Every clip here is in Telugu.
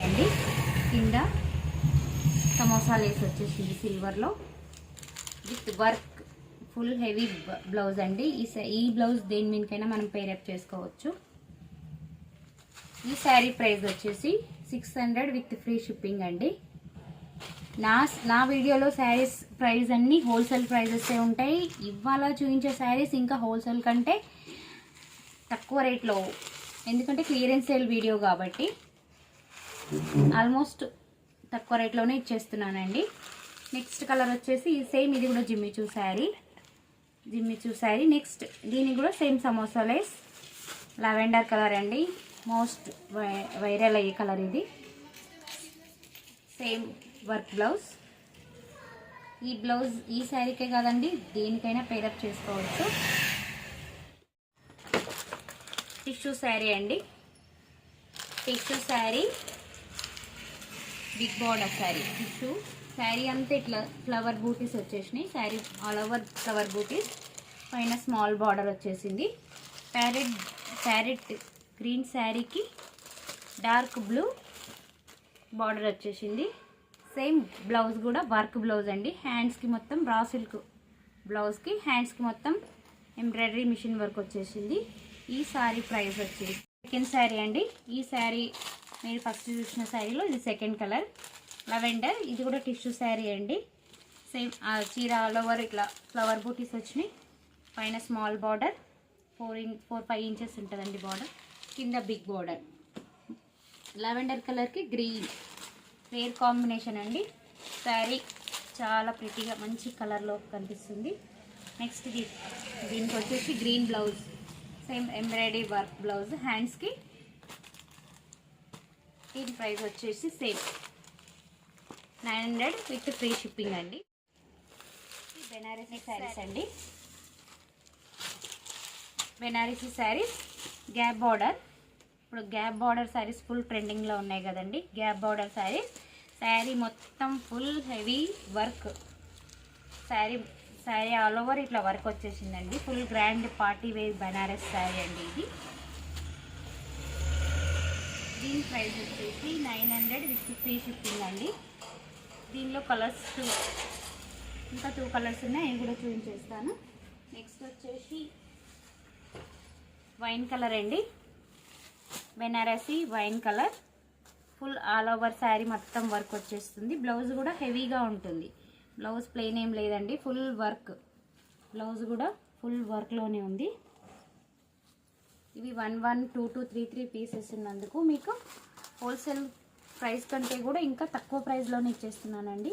అండి. కింద సమోసా లేస్ వచ్చేసింది సిల్వర్లో with work, full heavy blouse అండి. ఈ బ్లౌజ్ దేని మీదకైనా మనం పేరప్ చేసుకోవచ్చు. ఈ శారీ ప్రైస్ వచ్చేసి 600 విత్ ఫ్రీ షిప్పింగ్ అండి. నా వీడియోలో శారీస్ ప్రైస్ అన్నీ హోల్సేల్ ప్రైజెస్ ఉంటాయి. ఇవాళ చూపించే శారీస్ ఇంకా హోల్సేల్ కంటే తక్కువ రేట్లో, ఎందుకంటే క్లియరెన్స్ సేల్ వీడియో కాబట్టి ఆల్మోస్ట్ తక్కువ రేట్లోనే ఇచ్చేస్తున్నానండి. నెక్స్ట్ కలర్ వచ్చేసి సేమ్, ఇది కూడా జిమ్మిచూ శారీ. నెక్స్ట్ దీనికి కూడా same samosa lace lavender colour అండి. మోస్ట్ వైరల్ అయ్యే కలర్ ఇది. Same work blouse. ఈ బ్లౌజ్ ఈ శారీకే కాదండి, దేనికైనా పేరప్ చేసుకోవచ్చు. టిష్యూ శారీ అండి. Tissue sari big border sari. Tissue sari అంతా ఇట్లా ఫ్లవర్ బూటీస్ వచ్చేసినాయి. శారీ ఆల్ ఓవర్ ఫ్లవర్ బూటీస్, పైన స్మాల్ బార్డర్ వచ్చేసింది. ప్యారెట్ గ్రీన్ శారీకి డార్క్ బ్లూ బార్డర్ వచ్చేసింది. సేమ్ బ్లౌజ్ కూడా వర్క్ బ్లౌజ్ అండి. హ్యాండ్స్కి మొత్తం రా సిల్క్ బ్లౌజ్కి హ్యాండ్స్కి మొత్తం ఎంబ్రాయిడరీ మిషన్ వర్క్ వచ్చేసింది. ఈ శారీ ప్రైస్ వచ్చేసి సెకండ్ శారీ అండి. ఈ శారీ మీరు ఫస్ట్ చూసిన శారీలో ఇది సెకండ్ కలర్ లెవెండర్. ఇది కూడా టిష్యూ శారీ అండి. సేమ్ చీర ఆల్ ఓవర్ ఇట్లా ఫ్లవర్ బూటీస్ వచ్చినాయి. పైన స్మాల్ బార్డర్ 4-5 ఇంచెస్ ఉంటుందండి బార్డర్. కింద బిగ్ బార్డర్. లావెండర్ కలర్కి గ్రీన్ రేర్ కాంబినేషన్ అండి. శారీ చాలా ప్రిటీగా మంచి కలర్లో కనిపిస్తుంది. నెక్స్ట్ దీనికి వచ్చేసి green blouse, same embroidery work blouse హ్యాండ్స్కి. దీని ప్రైస్ వచ్చేసి సేమ్ 900 విత్ ఫ్రీ షిప్పింగ్ అండి. బెనారసీ శారీస్ అండి. Banarasi saris gap border. ఇప్పుడు గ్యాప్ బార్డర్ శారీస్ ఫుల్ ట్రెండింగ్లో ఉన్నాయి కదండి. గ్యాప్ బార్డర్ శారీస్, శారీ మొత్తం full heavy work. Sari all over ఇట్లా వర్క్ వచ్చేసిందండి. Full grand party wear Banaras sari అండి ఇది. దీని ప్రైస్ వచ్చేసి 900 విత్ ఫ్రీ షిప్పింగ్ అండి. దీనిలో కలర్స్ ఇంకా 2 కలర్స్ ఉన్నాయి, అవి కూడా చూపించేస్తాను. నెక్స్ట్ వచ్చేసి వైన్ కలర్ అండి. Banarasi wine colour, full all over sari మొత్తం వర్క్ వచ్చేస్తుంది. బ్లౌజ్ కూడా హెవీగా ఉంటుంది. బ్లౌజ్ ప్లెయిన్ ఏం లేదండి, ఫుల్ వర్క్. బ్లౌజ్ కూడా ఫుల్ వర్క్లోనే ఉంది. ఇవి 1, 2, 3 పీసెస్ ఉన్నందుకు మీకు హోల్సేల్ ప్రైస్ కంటే కూడా ఇంకా తక్కువ ప్రైస్లోనే ఇచ్చేస్తున్నానండి.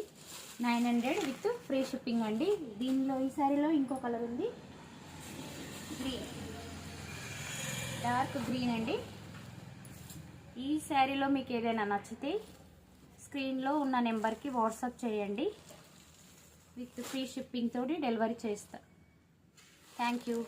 900 విత్ ఫ్రీ షిప్పింగ్ అండి. దీనిలో ఈ శారీలో ఇంకో కలర్ ఉంది, గ్రీన్, డార్క్ గ్రీన్ అండి. ఈ శారీలో మీకు ఏదైనా నచ్చితే స్క్రీన్లో ఉన్న నెంబర్కి వాట్సాప్ చేయండి. విత్ ఫ్రీ షిప్పింగ్ తోటి డెలివరీ చేస్తా. Thank you.